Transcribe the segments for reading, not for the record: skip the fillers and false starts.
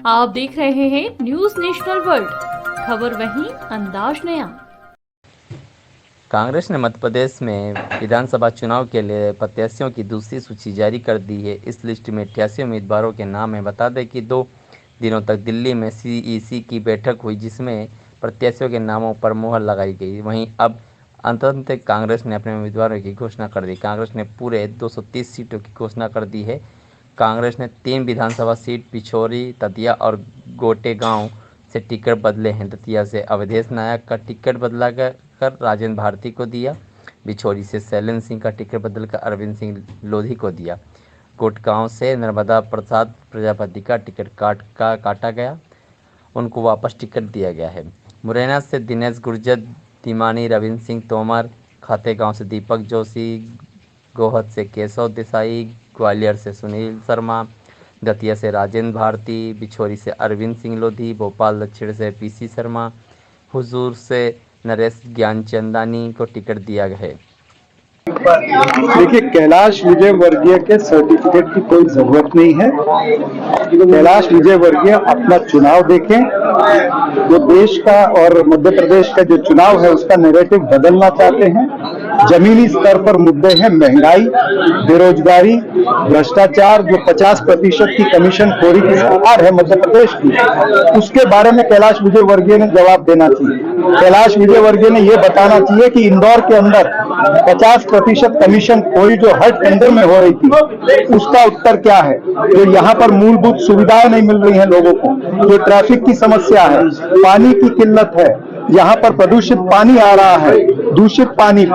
आप देख रहे हैं न्यूज नेशनल वर्ल्ड, खबर वहीं अंदाज नया। कांग्रेस ने मध्य प्रदेश में विधानसभा चुनाव के लिए प्रत्याशियों की दूसरी सूची जारी कर दी है। इस लिस्ट में 88 उम्मीदवारों के नाम हैं। बता दें कि 2 दिनों तक दिल्ली में सीईसी की बैठक हुई, जिसमें प्रत्याशियों के नामों पर मुहर लगाई गई। वहीं अब अंततः कांग्रेस ने अपने उम्मीदवारों की घोषणा कर दी। कांग्रेस ने पूरे 230 सीटों की घोषणा कर दी है। कांग्रेस ने 3 विधानसभा सीट पिछोरी, दतिया और गोटेगांव से टिकट बदले हैं। दतिया से अवधेश नायक का टिकट बदला कर राजेंद्र भारती को दिया। बिछोरी से शैलेंद्र सिंह का टिकट बदलकर अरविंद सिंह लोधी को दिया। कोटगांव से नर्मदा प्रसाद प्रजापति का टिकट काटा गया, उनको वापस टिकट दिया गया है। मुरैना से दिनेश गुर्जर, तिमानी रविंद्र सिंह तोमर, खातेगांव से दीपक जोशी, गोहद से केशव देसाई, ग्वालियर से सुनील शर्मा, दतिया से राजेंद्र भारती, बिछोरी से अरविंद सिंह लोधी, भोपाल दक्षिण से पीसी शर्मा, हुजूर से नरेश ज्ञानचंदानी को टिकट दिया गया है। देखिए, कैलाश विजयवर्गीय के सर्टिफिकेट की कोई जरूरत नहीं है। कैलाश विजयवर्गीय अपना चुनाव देखें। जो देश का और मध्य प्रदेश का जो चुनाव है उसका नैरेटिव बदलना चाहते हैं। जमीनी स्तर पर मुद्दे हैं महंगाई, बेरोजगारी, भ्रष्टाचार, जो 50% की कमीशन खोरी की सरकार है मध्य प्रदेश की, उसके बारे में कैलाश विजयवर्गीय ने जवाब देना चाहिए। कैलाश विजयवर्गीय ने यह बताना चाहिए कि इंदौर के अंदर 50% कमीशन खोरी जो हर टेंडर में हो रही थी, उसका उत्तर क्या है। जो यहाँ पर मूलभूत सुविधाएं नहीं मिल रही हैं लोगों को, जो ट्रैफिक की समस्या है, पानी की किल्लत है, यहाँ पर प्रदूषित पानी आ रहा है, दूषित पानी,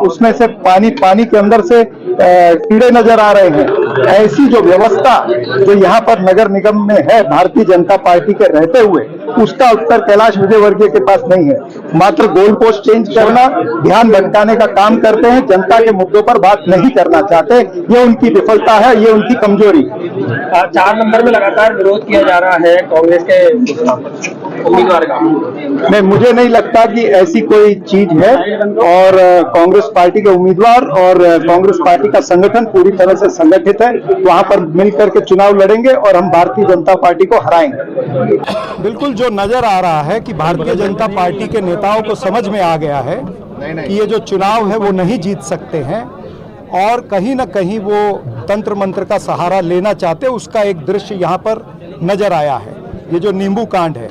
उसमें से पानी के अंदर से कीड़े नजर आ रहे हैं। ऐसी जो व्यवस्था जो यहाँ पर नगर निगम में है भारतीय जनता पार्टी के रहते हुए, उसका उत्तर कैलाश विजयवर्गीय के पास नहीं है। मात्र गोल पोस्ट चेंज करना, ध्यान भटकाने का काम करते हैं, जनता के मुद्दों पर बात नहीं करना चाहते। ये उनकी विफलता है, ये उनकी कमजोरी। 4 नंबर में लगातार विरोध किया जा रहा है कांग्रेस के उम्मीदवार का। नहीं, मुझे नहीं लगता कि ऐसी कोई चीज है। और कांग्रेस पार्टी के उम्मीदवार और कांग्रेस पार्टी का संगठन पूरी तरह से संगठित है। वहां पर मिलकर के चुनाव लड़ेंगे और हम भारतीय जनता पार्टी को हराएंगे। बिल्कुल जो नजर आ रहा है कि भारतीय जनता पार्टी के नेताओं को समझ में आ गया है कि ये जो चुनाव है वो नहीं जीत सकते हैं और कहीं ना कहीं वो तंत्र मंत्र का सहारा लेना चाहते, उसका एक दृश्य यहाँ पर नजर आया है। ये जो नींबू कांड है,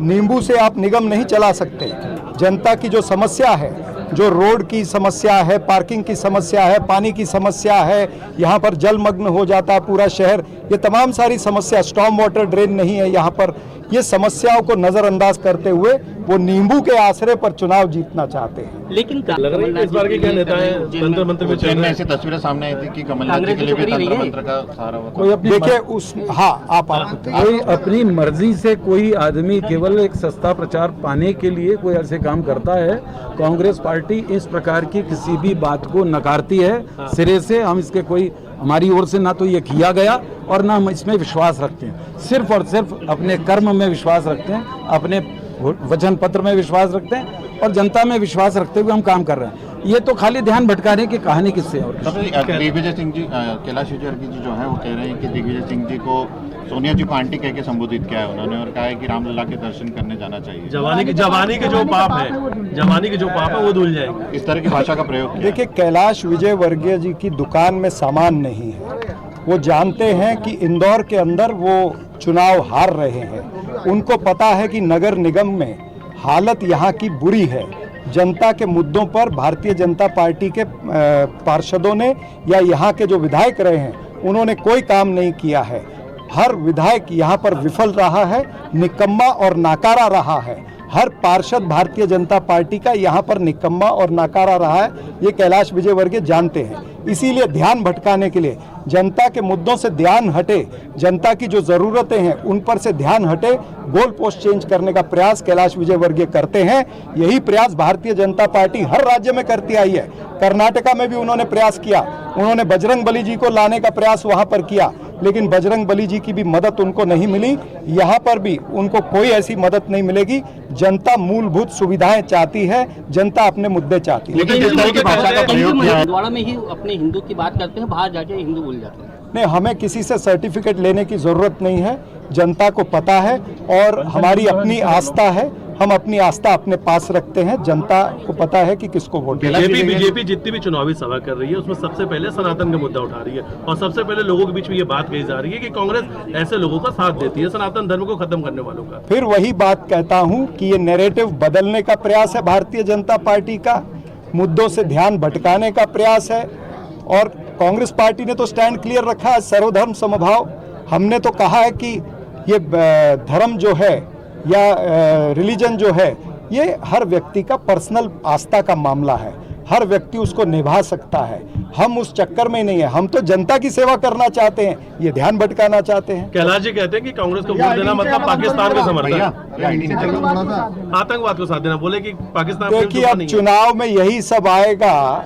नींबू से आप निगम नहीं चला सकते। जनता की जो समस्या है, जो रोड की समस्या है, पार्किंग की समस्या है, पानी की समस्या है, यहाँ पर जलमग्न हो जाता पूरा शहर, ये तमाम सारी समस्या, स्टॉर्म वाटर ड्रेन नहीं है यहाँ पर, ये समस्याओं को नजरअंदाज करते हुए वो नींबू के आसरे पर चुनाव जीतना चाहते हैं। लेकिन लग रहा है इस बार के क्या नेता है तंत्र मंत्र में चल रहे हैं। ऐसी तस्वीरें सामने आई थी कि कमलनाथ जी के लिए भी तंत्र मंत्र का सहारा होता है। देखिए उस आप कोई अपनी मर्जी से कोई आदमी केवल एक सस्ता प्रचार पाने के लिए कोई ऐसे काम करता है। कांग्रेस पार्टी इस प्रकार की किसी भी बात को नकारती है सिरे से। हम इसके कोई, हमारी ओर से ना तो ये किया गया और ना हम इसमें विश्वास रखते हैं। सिर्फ और सिर्फ अपने कर्म में विश्वास रखते हैं, अपने वचन पत्र में विश्वास रखते हैं और जनता में विश्वास रखते हुए हम काम कर रहे हैं। ये तो खाली ध्यान भटकाने की कहानी किससे और दिग्विजय सिंह जी, कैलाश विजयवर्गीय जी जो है वो कह रहे हैं कि दिग्विजय सिंह जी को सोनिया जी को आंटी कह के संबोधित किया है उन्होंने और कहा है कि रामलला के दर्शन करने जाना चाहिए। जवानी के जो पाप है वो धुल जाएंगे। इस तरह की भाषा का प्रयोग किया। देखिए, कैलाश विजयवर्गीय जी की दुकान में सामान नहीं है। वो जानते हैं कि इंदौर के अंदर वो चुनाव हार रहे हैं। उनको पता है कि नगर निगम में हालत यहाँ की बुरी है। जनता के मुद्दों पर भारतीय जनता पार्टी के पार्षदों ने या यहाँ के जो विधायक रहे हैं उन्होंने कोई काम नहीं किया है। हर विधायक यहाँ पर विफल रहा है, निकम्मा और नाकारा रहा है। हर पार्षद भारतीय जनता पार्टी का यहाँ पर निकम्मा और नाकारा रहा है। ये कैलाश विजयवर्गीय जानते हैं। इसीलिए ध्यान भटकाने के लिए, जनता के मुद्दों से ध्यान हटे, जनता की जो ज़रूरतें हैं उन पर से ध्यान हटे, गोल पोस्ट चेंज करने का प्रयास कैलाश विजयवर्गीय करते हैं। यही प्रयास भारतीय जनता पार्टी हर राज्य में करती आई है। कर्नाटका में भी उन्होंने प्रयास किया, उन्होंने बजरंग बली जी को लाने का प्रयास वहाँ पर किया, लेकिन बजरंग बली जी की भी मदद उनको नहीं मिली। यहाँ पर भी उनको कोई ऐसी मदद नहीं मिलेगी। जनता मूलभूत सुविधाएं चाहती है, जनता अपने मुद्दे चाहती है। लेकिन जिस तरह की भाषा का प्रयोग किया है, में ही अपने हिंदू की बात करते हैं, बाहर जाके हिंदू भूल जाते हैं। नहीं, हमें किसी से सर्टिफिकेट लेने की ज़रूरत नहीं है। जनता को पता है और हमारी अपनी आस्था है। हम अपनी आस्था अपने पास रखते हैं। जनता को पता है कि किसको वोट देना है। बीजेपी जितनी भी चुनावी सभा कर रही है उसमें सबसे पहले सनातन का मुद्दा उठा रही है और सबसे पहले लोगों के बीच में ये बात कही जा रही है कि कांग्रेस ऐसे लोगों का साथ देती है, सनातन धर्म को खत्म करने वालों का। फिर वही बात कहता हूं कि ये नैरेटिव बदलने का प्रयास है भारतीय जनता पार्टी का, मुद्दों से ध्यान भटकाने का प्रयास है। और कांग्रेस पार्टी ने तो स्टैंड क्लियर रखा है, सर्वधर्म समभाव। हमने तो कहा है कि ये धर्म जो है या रिलीजन जो है ये हर व्यक्ति का पर्सनल आस्था का मामला है, हर व्यक्ति उसको निभा सकता है। हम उस चक्कर में नहीं है, हम तो जनता की सेवा करना चाहते हैं, ये ध्यान भटकाना चाहते हैं। कैलाश जी कहते हैं कि कांग्रेस को वोट देना मतलब पाकिस्तान का समर्थन, आतंकवाद को साथ देना, बोले कि पाकिस्तान। देखिए अब चुनाव में यही सब आएगा,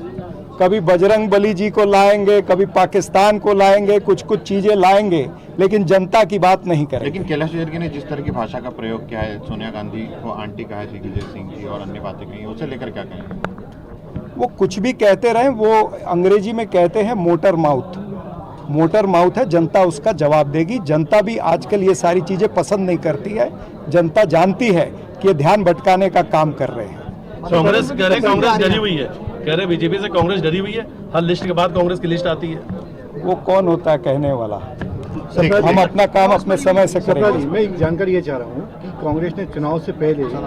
कभी बजरंग बली जी को लाएंगे, कभी पाकिस्तान को लाएंगे, कुछ कुछ चीजें लाएंगे, लेकिन जनता की बात नहीं करेंगे। लेकिन कैलाश विजयवर्गीय ने जिस तरह की भाषा का प्रयोग किया है, सोनिया गांधी को आंटी कहा है दिग्विजय सिंह जी और अन्य बातें कही, उसे लेकर क्या कहेंगे? वो कुछ भी कहते रहे, वो अंग्रेजी में कहते हैं मोटर माउथ। मोटर माउथ है, जनता उसका जवाब देगी। जनता भी आजकल ये सारी चीजें पसंद नहीं करती है। जनता जानती है कि ये ध्यान भटकाने का काम कर रहे हैं। कांग्रेस कह रहे कांग्रेस डरी हुई है, कह रहे बीजेपी से कांग्रेस डरी हुई है, हर लिस्ट के बाद कांग्रेस की लिस्ट आती है। वो कौन होता है कहने वाला? हम अपना काम अपने समय से करेंगे। मैं एक जानकारी ये चाह रहा हूँ कि कांग्रेस ने चुनाव से पहले